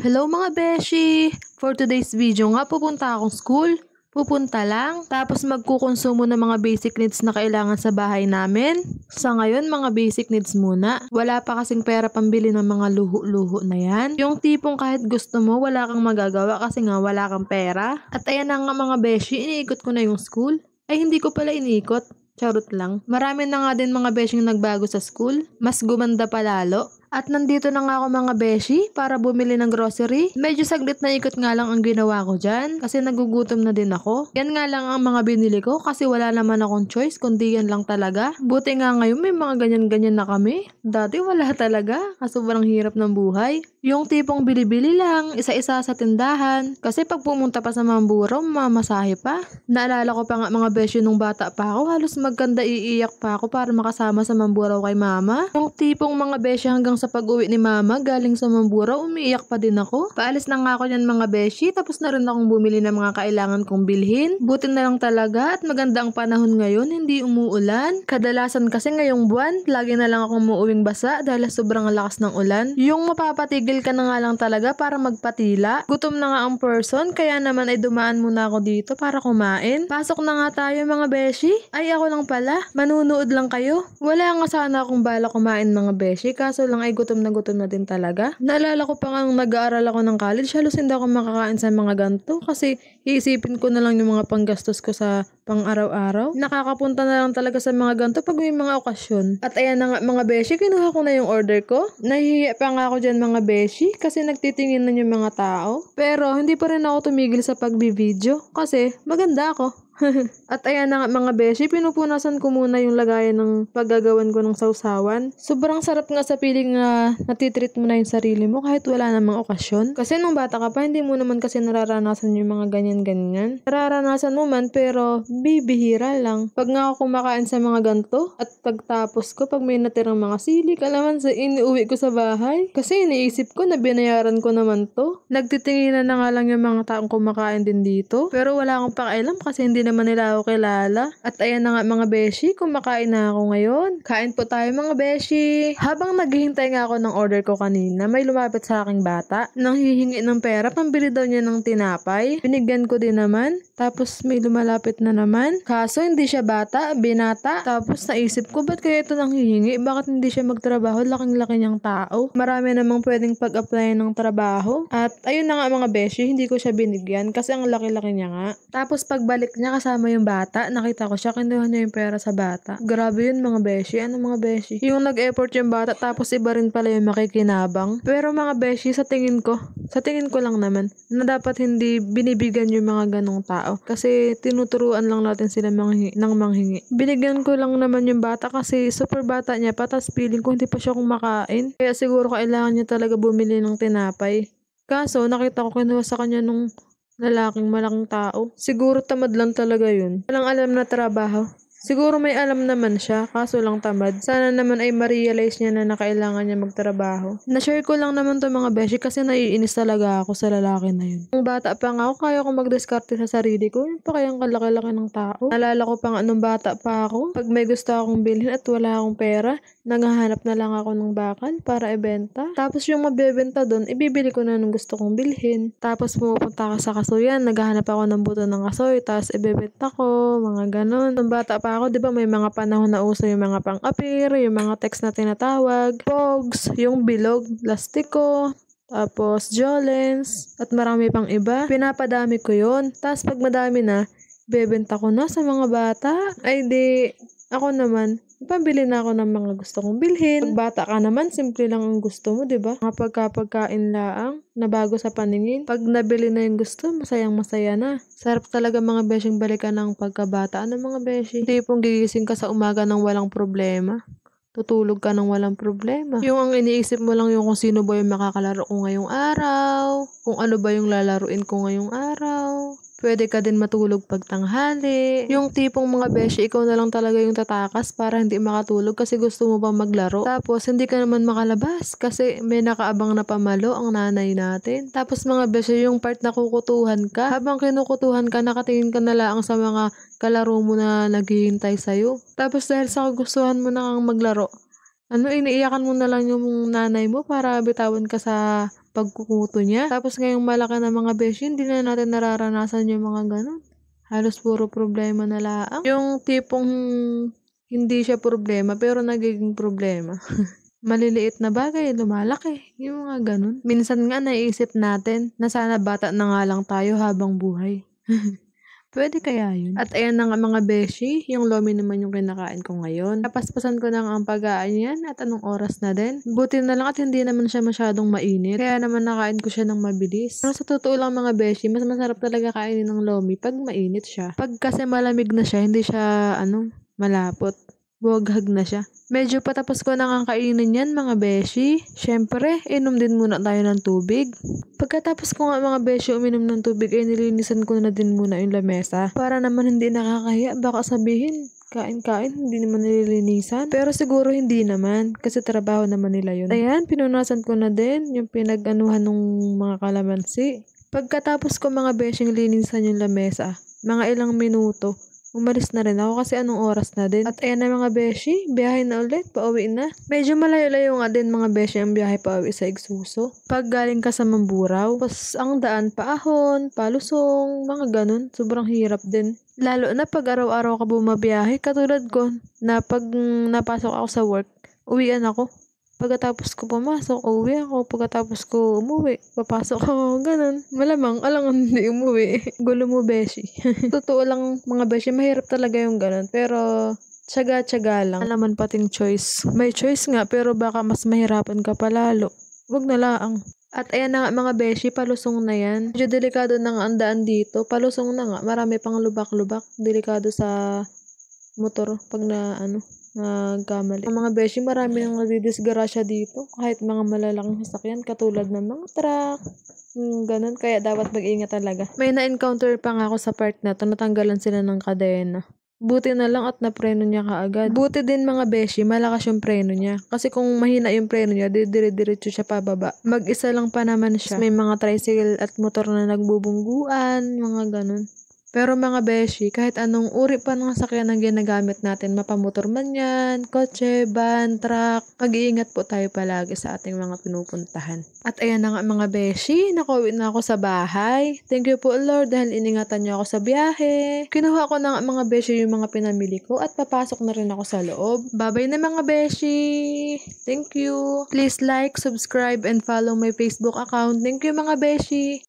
Hello mga beshi! For today's video nga, pupunta akong school. Pupunta lang, tapos magkukonsumo ng mga basic needs na kailangan sa bahay namin. Sa ngayon, mga basic needs muna. Wala pa kasing pera pambili ng mga luho-luho na yan. Yung tipong kahit gusto mo, wala kang magagawa kasi nga wala kang pera. At ayan na nga mga beshi, iniikot ko na yung school. Ay hindi ko pala iniikot. Charot lang. Marami na nga din mga beshing nagbago sa school. Mas gumanda pa lalo. At nandito na nga ako mga beshi para bumili ng grocery. Medyo saglit na ikot nga lang ang ginawa ko dyan kasi nagugutom na din ako. Yan nga lang ang mga binili ko kasi wala naman akong choice kundi yan lang talaga. Buti nga ngayon may mga ganyan-ganyan na kami. Dati wala talaga kasi sobrang hirap ng buhay. Yung tipong bili-bili lang, isa-isa sa tindahan. Kasi pag pumunta pa sa Mamburao, mamasahe pa. Naalala ko pa nga mga beshi nung bata pa ako, halos magkanda iiyak pa ako para makasama sa Mamburao kay mama. Yung tipong mga beshi hanggang sa pag-uwi ni mama galing sa Mamburao, umiiyak pa din ako. Paalis na nga ako yan mga beshi, tapos na rin akong bumili ng mga kailangan kong bilhin. Buti na lang talaga at maganda ang panahon ngayon, hindi umuulan. Kadalasan kasi ngayong buwan, lagi na lang akong muuwing basa dahil sobrang lakas ng ulan. Yung mapapatigil ka na nga lang talaga para magpatila. Gutom na nga ang person, kaya naman ay dumaan muna ako dito para kumain. Pasok na nga tayo mga beshi. Ay ako lang pala, manunood lang kayo. Wala nga sana akong bala kumain mga beshi, kaso lang ay gutom na din talaga. Naalala ko pa nga nag-aaral ako ng college, halos hindi ako makakain sa mga ganto kasi iisipin ko na lang yung mga panggastos ko sa pang araw-araw. Nakakapunta na lang talaga sa mga ganto pag may mga okasyon. At ayan na nga mga beshi, kinuha ko na yung order ko. Nahihiya pa nga ako dyan mga beshi kasi nagtitingin na yung mga tao. Pero hindi pa rin ako tumigil sa pagbi-video kasi maganda ako. At ayan na nga mga beshi, pinupunasan ko muna yung lagayan ng paggagawan ko ng sausawan. Sobrang sarap nga sa piling na natitreat mo na yung sarili mo kahit wala namang okasyon. Kasi nung bata ka pa, hindi mo naman kasi nararanasan yung mga ganyan-ganyan. Nararanasan mo man pero bibihira lang. Pag nga ako kumakain sa mga ganto at pagtapos ko, pag may natirang mga sili, kalamansi, iniuwi ko sa bahay. Kasi iniisip ko na binayaran ko naman to. Nagtitinginan na nga lang yung mga taong kumakain din dito. Pero wala akong pakialam kasi hindi naman nila ako kilala. At ayan na nga mga beshi, kumakain na ako ngayon. Kain po tayo mga beshi. Habang naghihintay nga ako ng order ko kanina, may lumapit sa aking bata. Nang hihingi ng pera, pambili daw niya ng tinapay. Binigyan ko din naman. Tapos may lumalapit na naman. Kaso hindi siya bata, binata. Tapos naisip ko, ba't kaya ito nang hihingi? Bakit hindi siya magtrabaho? Laking-laki niyang tao. Marami namang pwedeng pag-apply ng trabaho. At ayun na nga mga beshi, hindi ko siya binigyan kasi ang laki-laki niya nga. Tapos pagbalik niya kasama yung bata, nakita ko siya, kinuha niya yung pera sa bata. Grabe yun mga beshi. Ano mga beshi? Yung nag-effort yung bata tapos iba rin pala yung makikinabang. Pero mga beshi, sa tingin ko lang naman, na dapat hindi binibigyan yung mga ganong tao. Kasi tinuturuan lang natin sila ng manghingi. Binigyan ko lang naman yung bata kasi super bata niya pa, tas feeling ko hindi pa siya kumakain. Kaya siguro kailangan niya talaga bumili ng tinapay. Kaso nakita ko kinuha sa kanya nung lalaking malaking tao. Siguro tamad lang talaga yun. Walang alam na trabaho. Siguro may alam naman siya, kaso lang tamad. Sana naman ay ma-realize niya na kailangan niya magtrabaho. Na-share ko lang naman to mga beshi kasi naiinis talaga ako sa lalaki na yun. Nung bata pa nga ako, kaya ko magdiskarte sa sarili ko. Yun pa kayang kalaki-laki ng tao. Nalala ko pa nga nung bata pa ako, pag may gusto akong bilhin at wala akong pera, naghahanap na lang ako ng bakal para ibenta. Tapos yung mabebenta doon, ibibili ko na nung gusto kong bilhin. Tapos pumupunta ka sa kasuyan, naghahanap ako ng buto ng kasoy, tapos ibebenta ko, mga ganon. Nung bata pa ako, di ba may mga panahon na uso yung mga pang-apir, yung mga text na tinatawag, pogs, yung bilog, lastiko, tapos Jolens, at marami pang iba. Pinapadami ko yun. Tapos pag madami na, bebenta ko na sa mga bata. Ay di, ako naman, pambili na ako ng mga gusto kong bilhin. Pag bata ka naman, simple lang ang gusto mo, di ba? Mga pagkain laang na bago sa paningin. Pag nabili na yung gusto, masayang masaya na. Sarap talaga mga beshing balikan ng pagkabata. Ano mga beshi? Tipong gigising ka sa umaga ng walang problema. Tutulog ka ng walang problema. Yung ang iniisip mo lang yung kung sino ba yung makakalaro ko ngayong araw, kung ano ba yung lalaruin ko ngayong araw. Pwede ka din matulog pag tanghali. Yung tipong mga beshi, ikaw na lang talaga yung tatakas para hindi makatulog kasi gusto mo pang maglaro. Tapos, hindi ka naman makalabas kasi may nakaabang na pamalo ang nanay natin. Tapos mga beshi, yung part na kukutuhan ka, habang kinukutuhan ka, nakatingin ka na lang sa mga kalaro mo na naghihintay sa'yo. Tapos dahil sa kagustuhan mo na kang maglaro, Iniiyakan mo na lang yung nanay mo para bitawan ka sa pagkukuto niya. Tapos ngayong malaki na mga beshi, hindi na natin nararanasan yung mga ganun. Halos puro problema na laang. Yung tipong hindi siya problema pero nagiging problema. Maliliit na bagay, lumalaki. Yung mga ganun. Minsan nga naiisip natin na sana bata na nga lang tayo habang buhay. Pwede kaya yun? At ayan na nga mga beshi, yung lomi naman yung kinakain ko ngayon. Napaspasan ko na nga ang pag-aan yan at anong oras na din. Buti na lang at hindi naman siya masyadong mainit. Kaya naman nakain ko siya ng mabilis. Pero sa totoo lang mga beshi, mas masarap talaga kainin ng lomi pag mainit siya. Pag kasi malamig na siya, hindi siya malapot. Buwaghag na siya. Medyo patapos ko na nga kainin yan mga beshi. Syempre, inom din muna tayo ng tubig. Pagkatapos ko nga mga beshi uminom ng tubig ay nilinisan ko na din muna yung lamesa. Para naman hindi nakakahiya. Baka sabihin, kain-kain, hindi naman nililinisan. Pero siguro hindi naman. Kasi trabaho naman nila yun. Ayan, pinunasan ko na din yung pinag-anuhan ng mga kalamansi. Pagkatapos ko mga beshing linisan yung lamesa, mga ilang minuto, umalis na rin ako kasi anong oras na din. At ayan na mga beshi, biyahe na ulit, pauwi na. Medyo malayo-layo nga din mga beshi ang biyahe pauwi sa Igsuso. Pag galing ka sa Mamburao, tapos ang daan paahon, palusong, mga ganun. Sobrang hirap din. Lalo na pag araw-araw ka bumabiyahe, katulad ko, na pag napasok ako sa work, uwian ako. Pagkatapos ko pumasok, uwi ako. Pagkatapos ko umuwi, papasok ako. Ganun. Malamang, alangan hindi umuwi. Gulo mo, beshi. Totoo lang, mga beshi, mahirap talaga yung ganun. Pero, tsaga-tsaga lang. Alaman pating choice. May choice nga, pero baka mas mahirapan ka palalo. Wag na laang. At ayan na nga mga beshi, palusong na yan. Medyo delikado na nga ang daan dito. Palusong na nga. Marami pang lubak-lubak. Delikado sa motor pag nagkamali. Ang mga beshi, marami nang nadidisgrasya dito. Kahit mga malalaking sasakyan, katulad ng mga truck, ganun. Kaya dapat mag-ingat talaga. May na-encounter pa nga ako sa part na to, natanggalan sila ng kadena. Buti na lang at napreno niya kaagad. Buti din mga beshi, malakas yung preno niya. Kasi kung mahina yung preno niya, dire-diretso siya pababa. Mag-isa lang pa naman siya. May mga tricycle at motor na nagbubungguan, mga ganun. Pero mga beshi, kahit anong uri pa ng sasakyan ang ginagamit natin, mapamotor man yan, kotse, van, truck, mag-iingat po tayo palagi sa ating mga pinupuntahan. At ayan na nga mga beshi, nakauwi na ako sa bahay. Thank you po Lord dahil iningatan niyo ako sa biyahe. Kinuha ko na nga mga beshi yung mga pinamili ko at papasok na rin ako sa loob. Bye-bye na mga beshi! Thank you! Please like, subscribe, and follow my Facebook account. Thank you mga beshi!